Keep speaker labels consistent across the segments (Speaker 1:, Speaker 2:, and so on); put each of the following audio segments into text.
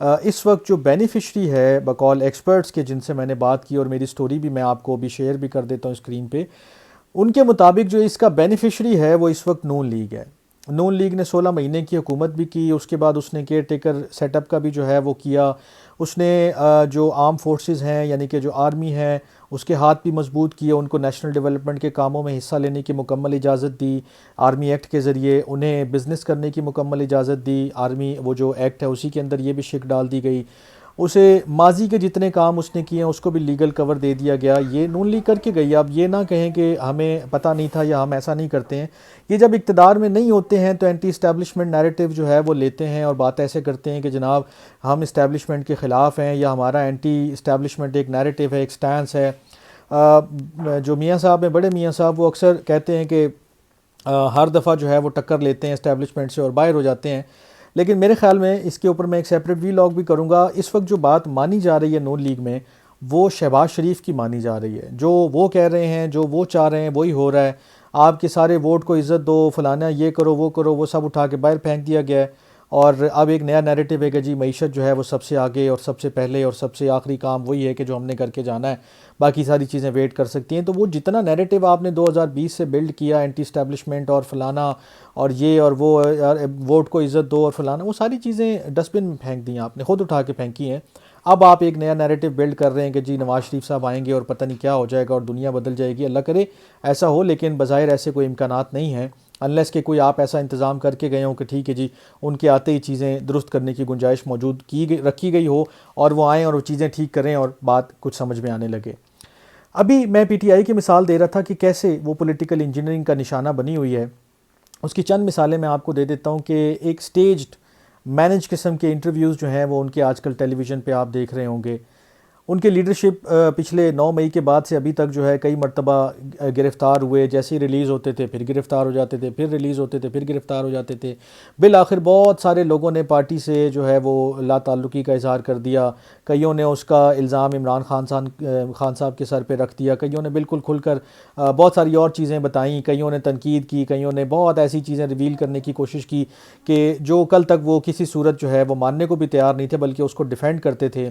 Speaker 1: اس وقت جو بینیفیشری ہے بقول ایکسپرٹس کے جن سے میں نے بات کی، اور میری سٹوری بھی میں آپ کو بھی شیئر بھی کر دیتا ہوں اسکرین پہ، ان کے مطابق جو اس کا بینیفیشری ہے وہ اس وقت نون لیگ ہے۔ نون لیگ نے 16 مہینے کی حکومت بھی کی، اس کے بعد اس نے کیئر ٹیکر سیٹ اپ کا بھی جو ہے وہ کیا، اس نے جو آرم فورسز ہیں یعنی کہ جو آرمی ہے اس کے ہاتھ بھی مضبوط کیے، ان کو نیشنل ڈیولپمنٹ کے کاموں میں حصہ لینے کی مکمل اجازت دی، آرمی ایکٹ کے ذریعے انہیں بزنس کرنے کی مکمل اجازت دی، آرمی وہ جو ایکٹ ہے اسی کے اندر یہ بھی شک ڈال دی گئی، اسے ماضی کے جتنے کام اس نے کیے ہیں اس کو بھی لیگل کور دے دیا گیا۔ یہ نون لیگ کر کے گئی۔ اب یہ نہ کہیں کہ ہمیں پتہ نہیں تھا یا ہم ایسا نہیں کرتے ہیں۔ یہ جب اقتدار میں نہیں ہوتے ہیں تو اینٹی اسٹیبلشمنٹ نیریٹو جو ہے وہ لیتے ہیں اور بات ایسے کرتے ہیں کہ جناب ہم اسٹیبلشمنٹ کے خلاف ہیں یا ہمارا اینٹی اسٹیبلشمنٹ ایک نیریٹو ہے، ایک سٹانس ہے۔ جو میاں صاحب ہیں، بڑے میاں صاحب، وہ اکثر کہتے ہیں کہ ہر دفعہ جو ہے وہ ٹکر لیتے ہیں اسٹیبلشمنٹ سے اور باہر ہو جاتے ہیں، لیکن میرے خیال میں اس کے اوپر میں ایک سیپریٹ وی لاگ بھی کروں گا۔ اس وقت جو بات مانی جا رہی ہے نون لیگ میں وہ شہباز شریف کی مانی جا رہی ہے، جو وہ کہہ رہے ہیں، جو وہ چاہ رہے ہیں وہی ہو رہا ہے۔ آپ کے سارے ووٹ کو عزت دو، فلانا یہ کرو وہ کرو، وہ سب اٹھا کے باہر پھینک دیا گیا ہے، اور اب ایک نیا نیریٹو ہے کہ جی معیشت جو ہے وہ سب سے آگے اور سب سے پہلے اور سب سے آخری کام وہی ہے کہ جو ہم نے کر کے جانا ہے، باقی ساری چیزیں ویٹ کر سکتی ہیں۔ تو وہ جتنا نیریٹو آپ نے 2020 سے بلڈ کیا، اینٹی اسٹیبلشمنٹ اور فلانا اور یہ اور وہ، ووٹ کو عزت دو اور فلانا، وہ ساری چیزیں ڈسٹ بن میں پھینک دی ہیں، آپ نے خود اٹھا کے پھینکی ہیں۔ اب آپ ایک نیا نیریٹو بلڈ کر رہے ہیں کہ جی نواز شریف صاحب آئیں گے اور پتہ نہیں کیا ہو جائے گا اور دنیا بدل جائے گی۔ اللہ کرے ایسا ہو، لیکن بظاہر ایسے کوئی امکانات نہیں ہیں، انلیس کہ کوئی آپ ایسا انتظام کر کے گئے ہوں کہ ٹھیک ہے جی ان کے آتے ہی چیزیں درست کرنے کی گنجائش موجود رکھی گئی ہو اور وہ آئیں اور وہ چیزیں ٹھیک کریں اور بات کچھ سمجھ میں آنے لگے۔ ابھی میں پی ٹی آئی کی مثال دے رہا تھا کہ کیسے وہ پولیٹیکل انجینئرنگ کا نشانہ بنی ہوئی ہے۔ اس کی چند مثالیں میں آپ کو دے دیتا ہوں کہ ایک سٹیجڈ مینج قسم کے انٹرویوز جو ہیں وہ ان کے آج کل ٹیلی ویژن پہ آپ دیکھ رہے ہوں گے۔ ان کے لیڈرشپ پچھلے 9 مئی کے بعد سے ابھی تک جو ہے کئی مرتبہ گرفتار ہوئے، جیسے ہی ریلیز ہوتے تھے پھر گرفتار ہو جاتے تھے، پھر ریلیز ہوتے تھے پھر گرفتار ہو جاتے تھے۔ بالآخر بہت سارے لوگوں نے پارٹی سے جو ہے وہ لا تعلقی کا اظہار کر دیا، کئیوں نے اس کا الزام عمران خان صاحب کے سر پہ رکھ دیا، کئیوں نے بالکل کھل کر بہت ساری اور چیزیں بتائیں، کئیوں نے تنقید کی، کئیوں نے بہت ایسی چیزیں ریویل کرنے کی کوشش کی کہ جو کل تک وہ کسی صورت جو ہے وہ ماننے کو بھی تیار نہیں تھے بلکہ اس کو ڈیفینڈ کرتے تھے۔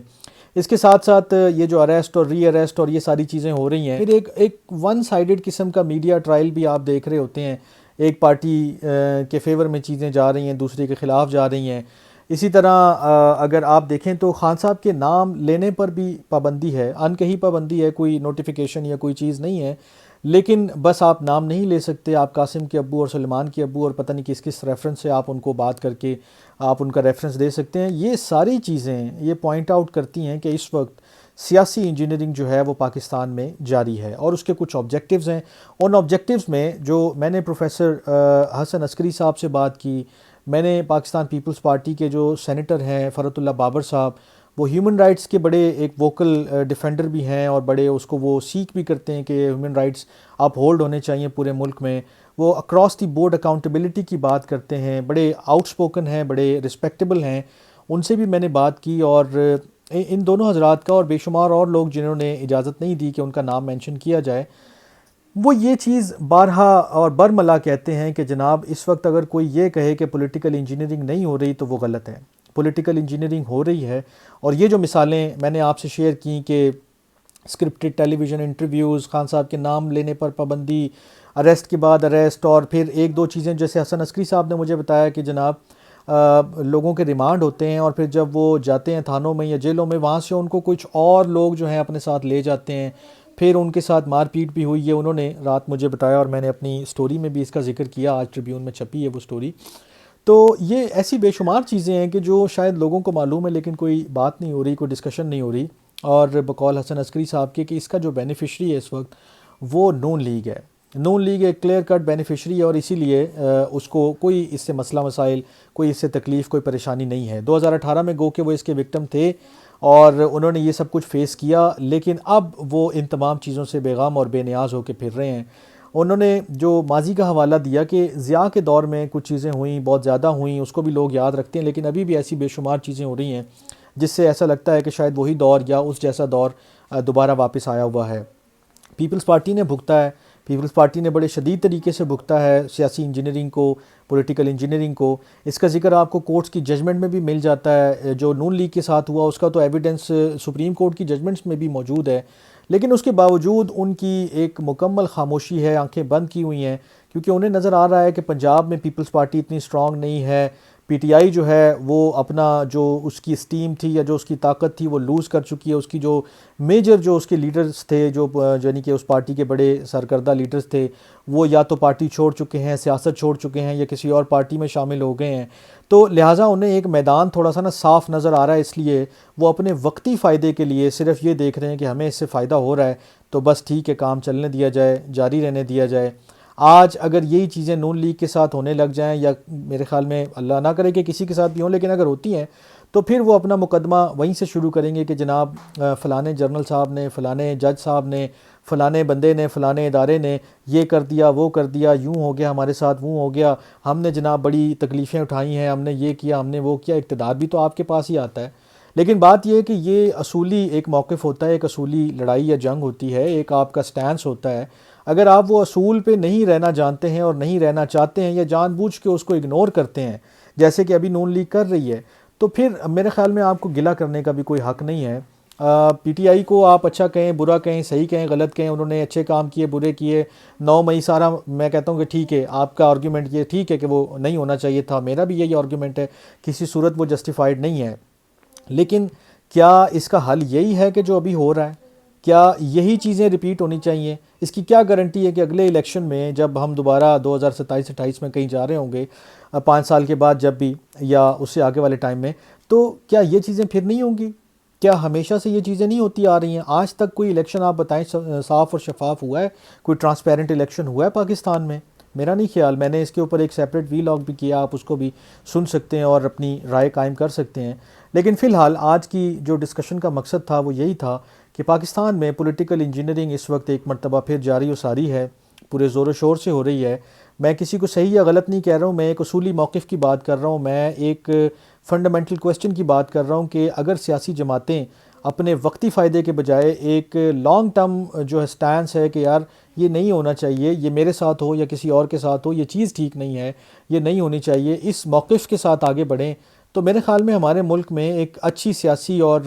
Speaker 1: اس کے ساتھ ساتھ یہ جو اریسٹ اور ری اریسٹ اور یہ ساری چیزیں ہو رہی ہیں، پھر ایک ون سائیڈڈ قسم کا میڈیا ٹرائل بھی آپ دیکھ رہے ہوتے ہیں، ایک پارٹی کے فیور میں چیزیں جا رہی ہیں، دوسرے کے خلاف جا رہی ہیں۔ اسی طرح اگر آپ دیکھیں تو خان صاحب کے نام لینے پر بھی پابندی ہے، ان کہی پابندی ہے، کوئی نوٹیفیکیشن یا کوئی چیز نہیں ہے، لیکن بس آپ نام نہیں لے سکتے، آپ قاسم کے ابو اور سلیمان کے ابو اور پتہ نہیں کس کس ریفرنس سے آپ ان کو بات کر کے آپ ان کا ریفرنس دے سکتے ہیں۔ یہ ساری چیزیں یہ پوائنٹ آؤٹ کرتی ہیں کہ اس وقت سیاسی انجینئرنگ جو ہے وہ پاکستان میں جاری ہے اور اس کے کچھ آبجیکٹیوز ہیں۔ ان آبجیکٹیوز میں جو میں نے پروفیسر حسن عسکری صاحب سے بات کی، میں نے پاکستان پیپلز پارٹی کے جو سینیٹر ہیں فرحت اللہ بابر صاحب، وہ ہیومن رائٹس کے بڑے ایک ووکل ڈیفینڈر بھی ہیں اور بڑے اس کو وہ سیکھ بھی کرتے ہیں کہ ہیومن رائٹس اپ ہولڈ ہونے چاہیے پورے ملک میں۔ وہ اکراس دی بورڈ اکاؤنٹیبلٹی کی بات کرتے ہیں، بڑے آؤٹ سپوکن ہیں، بڑے رسپیکٹیبل ہیں، ان سے بھی میں نے بات کی، اور ان دونوں حضرات کا اور بے شمار اور لوگ جنہوں نے اجازت نہیں دی کہ ان کا نام مینشن کیا جائے، وہ یہ چیز بارہا اور برملا کہتے ہیں کہ جناب اس وقت اگر کوئی یہ کہے کہ پولیٹیکل انجینئرنگ نہیں ہو رہی تو وہ غلط ہے، پولیٹیکل انجینئرنگ ہو رہی ہے۔ اور یہ جو مثالیں میں نے آپ سے شیئر کی کہ اسکرپٹڈ ٹیلی ویژن انٹرویوز، خان صاحب کے نام لینے پر پابندی، اریسٹ کے بعد اریسٹ، اور پھر ایک دو چیزیں جیسے حسن عسکری صاحب نے مجھے بتایا کہ جناب لوگوں کے ریمانڈ ہوتے ہیں اور پھر جب وہ جاتے ہیں تھانوں میں یا جیلوں میں، وہاں سے ان کو کچھ اور لوگ جو ہیں اپنے ساتھ لے جاتے ہیں، پھر ان کے ساتھ مار پیٹ بھی ہوئی ہے، انہوں نے رات مجھے بتایا اور میں نے اپنی سٹوری میں بھی اس کا ذکر کیا، آج ٹریبیون میں چھپی ہے وہ سٹوری۔ تو یہ ایسی بے شمار چیزیں ہیں کہ جو شاید لوگوں کو معلوم ہے لیکن کوئی بات نہیں ہو رہی، کوئی ڈسکشن نہیں ہو رہی، اور بقول حسن عسکری صاحب کے کہ اس کا جو بینیفیشری ہے اس وقت وہ نون لیگ ہے۔ نون لیگ ایک کلیئر کٹ بینیفیشری ہے اور اسی لیے اس کو کوئی اس سے مسئلہ مسائل، کوئی اس سے تکلیف، کوئی پریشانی نہیں ہے۔ 2018 میں گو کہ وہ اس کے وکٹم تھے اور انہوں نے یہ سب کچھ فیس کیا، لیکن اب وہ ان تمام چیزوں سے بے غم اور بے نیاز ہو کے پھر رہے ہیں۔ انہوں نے جو ماضی کا حوالہ دیا کہ ضیاء کے دور میں کچھ چیزیں ہوئیں، بہت زیادہ ہوئیں، اس کو بھی لوگ یاد رکھتے ہیں، لیکن ابھی بھی ایسی بے شمار چیزیں ہو رہی ہیں جس سے ایسا لگتا ہے کہ شاید وہی دور یا اس جیسا دور دوبارہ واپس آیا ہوا ہے۔ پیپلز پارٹی نے بھگتا ہے، پیپلز پارٹی نے بڑے شدید طریقے سے بھگتا ہے سیاسی انجینئرنگ کو، پولیٹیکل انجینئرنگ کو. اس کا ذکر آپ کو کورٹس کی ججمنٹ میں بھی مل جاتا ہے. جو نون لیگ کے ساتھ ہوا اس کا تو ایویڈنس سپریم کورٹ کی ججمنٹس میں بھی موجود ہے. لیکن اس کے باوجود ان کی ایک مکمل خاموشی ہے, آنکھیں بند کی ہوئی ہیں, کیونکہ انہیں نظر آ رہا ہے کہ پنجاب میں پیپلز پارٹی اتنی اسٹرانگ نہیں ہے. پی ٹی آئی جو ہے وہ اپنا جو اس کی اسٹیم تھی یا جو اس کی طاقت تھی وہ لوز کر چکی ہے. اس کی جو میجر جو اس کے لیڈرز تھے, جو یعنی کہ اس پارٹی کے بڑے سرکردہ لیڈرز تھے, وہ یا تو پارٹی چھوڑ چکے ہیں, سیاست چھوڑ چکے ہیں, یا کسی اور پارٹی میں شامل ہو گئے ہیں. تو لہٰذا انہیں ایک میدان تھوڑا سا نا صاف نظر آ رہا ہے. اس لیے وہ اپنے وقتی فائدے کے لیے صرف یہ دیکھ رہے ہیں کہ ہمیں اس سے فائدہ ہو رہا ہے تو بس ٹھیک ہے, کام چلنے دیا جائے, جاری رہنے دیا جائے. آج اگر یہی چیزیں نون لیگ کے ساتھ ہونے لگ جائیں, یا میرے خیال میں اللہ نہ کرے کہ کسی کے ساتھ بھی ہوں, لیکن اگر ہوتی ہیں تو پھر وہ اپنا مقدمہ وہیں سے شروع کریں گے کہ جناب فلانے جنرل صاحب نے, فلانے جج صاحب نے, فلانے بندے نے, فلانے ادارے نے یہ کر دیا, وہ کر دیا, یوں ہو گیا ہمارے ساتھ, وہ ہو گیا, ہم نے جناب بڑی تکلیفیں اٹھائی ہیں, ہم نے یہ کیا, ہم نے وہ کیا. اقتدار بھی تو آپ کے پاس ہی آتا ہے. لیکن بات یہ ہے کہ یہ اصولی ایک موقف ہوتا ہے, ایک اصولی لڑائی یا جنگ ہوتی ہے, ایک آپ کا سٹینس ہوتا ہے. اگر آپ وہ اصول پہ نہیں رہنا جانتے ہیں اور نہیں رہنا چاہتے ہیں, یا جان بوجھ کے اس کو اگنور کرتے ہیں جیسے کہ ابھی نون لیگ کر رہی ہے, تو پھر میرے خیال میں آپ کو گلہ کرنے کا بھی کوئی حق نہیں ہے. پی ٹی آئی کو آپ اچھا کہیں, برا کہیں, صحیح کہیں, غلط کہیں, انہوں نے اچھے کام کیے, برے کیے, 9 مئی سارا میں کہتا ہوں کہ ٹھیک ہے, آپ کا آرگیومنٹ یہ ٹھیک ہے کہ وہ نہیں ہونا چاہیے تھا, میرا بھی یہی آرگیومنٹ ہے, کسی صورت وہ جسٹیفائڈ نہیں ہے. لیکن کیا اس کا حل یہی ہے کہ جو ابھی ہو رہا ہے؟ کیا یہی چیزیں ریپیٹ ہونی چاہیے؟ اس کی کیا گارنٹی ہے کہ اگلے الیکشن میں جب ہم دوبارہ 2027-28 میں کہیں جا رہے ہوں گے, 5 سال کے بعد جب بھی, یا اس سے آگے والے ٹائم میں, تو کیا یہ چیزیں پھر نہیں ہوں گی؟ کیا ہمیشہ سے یہ چیزیں نہیں ہوتی آ رہی ہیں؟ آج تک کوئی الیکشن آپ بتائیں صاف اور شفاف ہوا ہے؟ کوئی ٹرانسپیرنٹ الیکشن ہوا ہے پاکستان میں؟ میرا نہیں خیال. میں نے اس کے اوپر ایک سیپریٹ وی لاگ بھی کیا, آپ اس کو بھی سن سکتے ہیں اور اپنی رائے قائم کر سکتے ہیں. لیکن فی الحال آج کی جو ڈسکشن کا مقصد تھا وہ یہی تھا کہ پاکستان میں پولیٹیکل انجینئرنگ اس وقت ایک مرتبہ پھر جاری و ساری ہے, پورے زور و شور سے ہو رہی ہے. میں کسی کو صحیح یا غلط نہیں کہہ رہا ہوں, میں ایک اصولی موقف کی بات کر رہا ہوں, میں ایک فنڈامنٹل کویسچن کی بات کر رہا ہوں کہ اگر سیاسی جماعتیں اپنے وقتی فائدے کے بجائے ایک لانگ ٹرم جو ہے سٹینس ہے کہ یار یہ نہیں ہونا چاہیے, یہ میرے ساتھ ہو یا کسی اور کے ساتھ ہو, یہ چیز ٹھیک نہیں ہے, یہ نہیں ہونی چاہیے, اس موقف کے ساتھ آگے بڑھیں, تو میرے خیال میں ہمارے ملک میں ایک اچھی سیاسی اور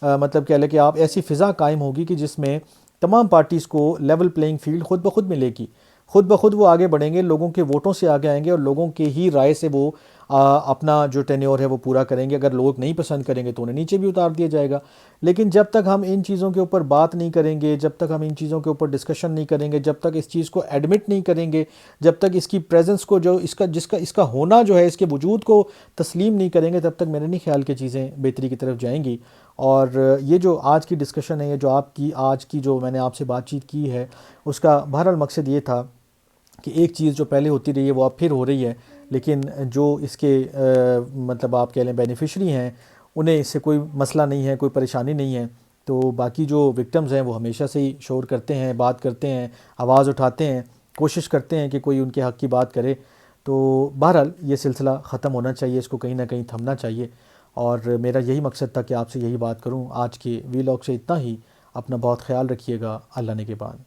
Speaker 1: مطلب کہہ لیں کہ آپ ایسی فضا قائم ہوگی کہ جس میں تمام پارٹیز کو لیول پلینگ فیلڈ خود بخود ملے گی. خود بخود وہ آگے بڑھیں گے, لوگوں کے ووٹوں سے آگے آئیں گے, اور لوگوں کے ہی رائے سے وہ اپنا جو ٹینیور ہے وہ پورا کریں گے. اگر لوگ نہیں پسند کریں گے تو انہیں نیچے بھی اتار دیا جائے گا. لیکن جب تک ہم ان چیزوں کے اوپر بات نہیں کریں گے, جب تک ہم ان چیزوں کے اوپر ڈسکشن نہیں کریں گے, جب تک اس چیز کو ایڈمٹ نہیں کریں گے, جب تک اس کی پریزنس کو جو اس کا ہونا جو ہے, اس کے وجود کو تسلیم نہیں کریں گے, تب تک میرے نہیں خیال کہ چیزیں بہتری کی طرف جائیں گی. اور یہ جو آج کی ڈسکشن ہے, یہ جو آپ کی آج کی جو میں نے آپ سے بات چیت کی ہے, اس کا بہرحال مقصد یہ تھا کہ ایک چیز جو پہلے ہوتی رہی ہے وہ اب پھر ہو رہی ہے, لیکن جو اس کے مطلب آپ کہہ لیں بینیفیشری ہیں, انہیں اس سے کوئی مسئلہ نہیں ہے, کوئی پریشانی نہیں ہے. تو باقی جو وکٹمز ہیں وہ ہمیشہ سے ہی شور کرتے ہیں, بات کرتے ہیں, آواز اٹھاتے ہیں, کوشش کرتے ہیں کہ کوئی ان کے حق کی بات کرے. تو بہرحال یہ سلسلہ ختم ہونا چاہیے, اس کو کہیں نہ کہیں تھمنا چاہیے. اور میرا یہی مقصد تھا کہ آپ سے یہی بات کروں. آج کے وی لاگ سے اتنا ہی. اپنا بہت خیال رکھیے گا. اللہ نگہبان.